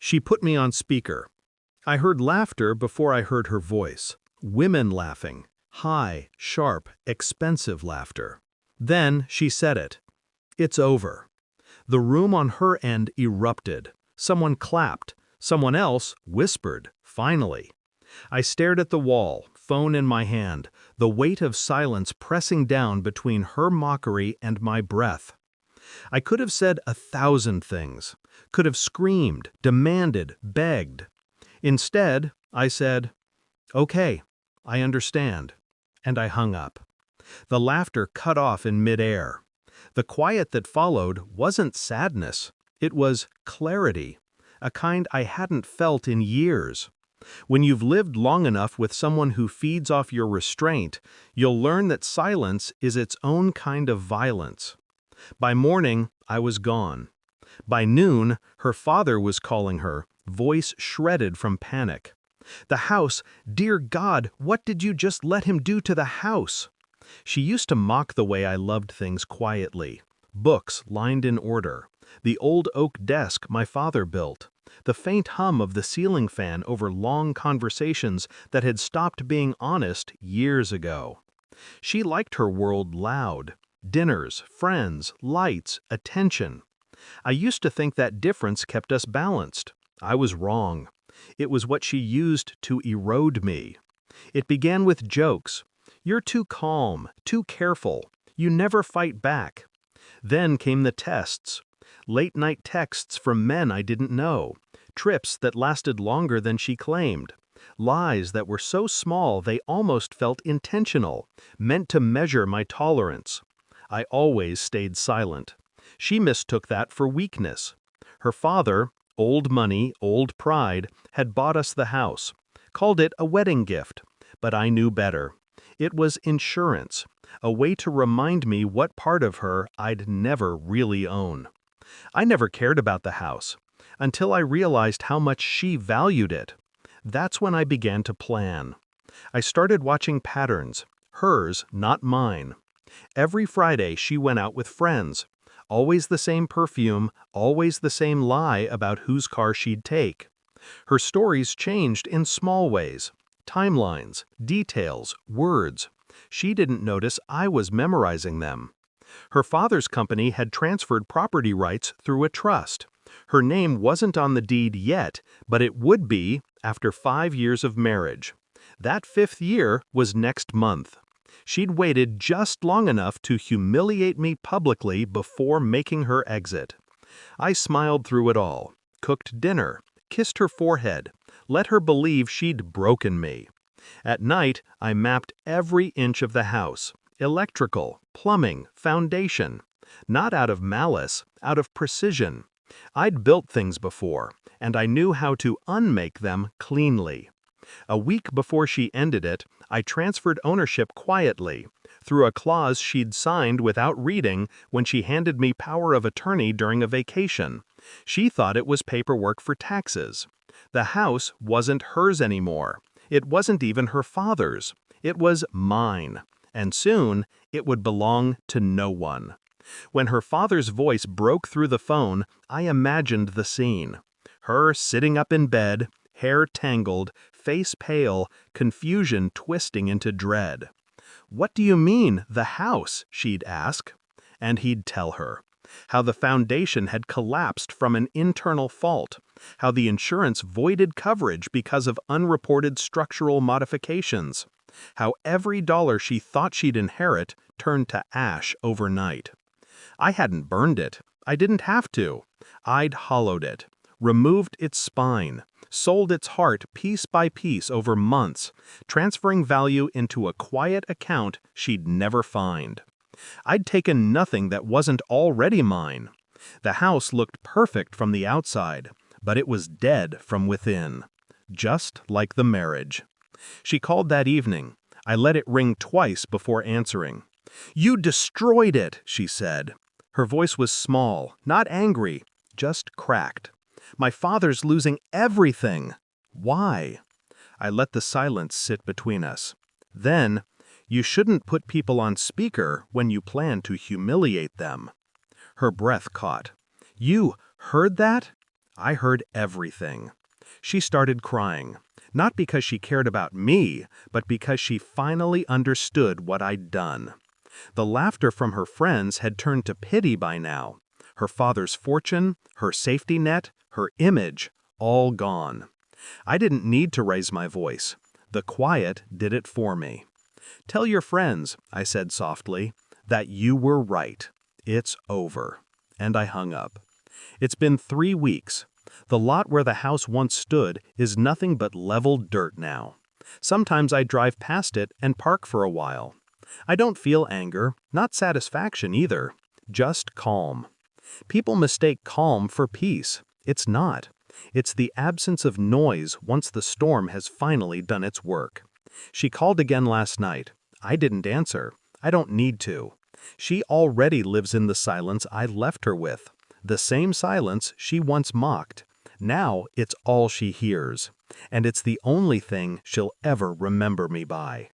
She put me on speaker. I heard laughter before I heard her voice. Women laughing. High, sharp, expensive laughter. Then she said it. It's over. The room on her end erupted. Someone clapped. Someone else whispered, finally. I stared at the wall, phone in my hand, the weight of silence pressing down between her mockery and my breath. I could have said 1,000 things, could have screamed, demanded, begged. Instead, I said, "Okay, I understand," and I hung up. The laughter cut off in midair. The quiet that followed wasn't sadness, it was clarity, a kind I hadn't felt in years. When you've lived long enough with someone who feeds off your restraint, you'll learn that silence is its own kind of violence. By morning, I was gone. By noon, her father was calling her, voice shredded from panic. The house, dear God, what did you just let him do to the house? She used to mock the way I loved things quietly. Books lined in order. The old oak desk my father built. The faint hum of the ceiling fan over long conversations that had stopped being honest years ago. She liked her world loud. Dinners, friends, lights, attention. I used to think that difference kept us balanced. I was wrong. It was what she used to erode me. It began with jokes. You're too calm, too careful. You never fight back. Then came the tests. Late-night texts from men I didn't know. Trips that lasted longer than she claimed. Lies that were so small they almost felt intentional, meant to measure my tolerance. I always stayed silent. She mistook that for weakness. Her father, old money, old pride, had bought us the house, called it a wedding gift, but I knew better. It was insurance, a way to remind me what part of her I'd never really own. I never cared about the house, until I realized how much she valued it. That's when I began to plan. I started watching patterns, hers, not mine. Every Friday she went out with friends. Always the same perfume, always the same lie about whose car she'd take. Her stories changed in small ways. Timelines, details, words. She didn't notice I was memorizing them. Her father's company had transferred property rights through a trust. Her name wasn't on the deed yet, but it would be after 5 years of marriage. That 5th year was next month. She'd waited just long enough to humiliate me publicly before making her exit. I smiled through it all, cooked dinner, kissed her forehead, let her believe she'd broken me. At night, I mapped every inch of the house, electrical, plumbing, foundation. Not out of malice, out of precision. I'd built things before, and I knew how to unmake them cleanly. A week before she ended it, I transferred ownership quietly, through a clause she'd signed without reading when she handed me power of attorney during a vacation. She thought it was paperwork for taxes. The house wasn't hers anymore. It wasn't even her father's. It was mine. And soon, it would belong to no one. When her father's voice broke through the phone, I imagined the scene. Her sitting up in bed, hair tangled, face pale, confusion twisting into dread. "What do you mean, the house?" she'd ask. And he'd tell her. How the foundation had collapsed from an internal fault. How the insurance voided coverage because of unreported structural modifications. How every dollar she thought she'd inherit turned to ash overnight. I hadn't burned it. I didn't have to. I'd hollowed it, removed its spine, sold its heart piece by piece over months, transferring value into a quiet account she'd never find. I'd taken nothing that wasn't already mine. The house looked perfect from the outside, but it was dead from within. Just like the marriage. She called that evening. I let it ring twice before answering. "You destroyed it," she said. Her voice was small, not angry, just cracked. "My father's losing everything. Why?" I let the silence sit between us. Then, "You shouldn't put people on speaker when you plan to humiliate them." Her breath caught. "You heard that?" I heard everything. She started crying, not because she cared about me, but because she finally understood what I'd done. The laughter from her friends had turned to pity by now. Her father's fortune, her safety net, her image, all gone. I didn't need to raise my voice. The quiet did it for me. "Tell your friends," I said softly, "that you were right. It's over." And I hung up. It's been 3 weeks. The lot where the house once stood is nothing but leveled dirt now. Sometimes I drive past it and park for a while. I don't feel anger, not satisfaction either, just calm. People mistake calm for peace. It's not. It's the absence of noise once the storm has finally done its work. She called again last night. I didn't answer. I don't need to. She already lives in the silence I left her with. The same silence she once mocked. Now it's all she hears. And it's the only thing she'll ever remember me by.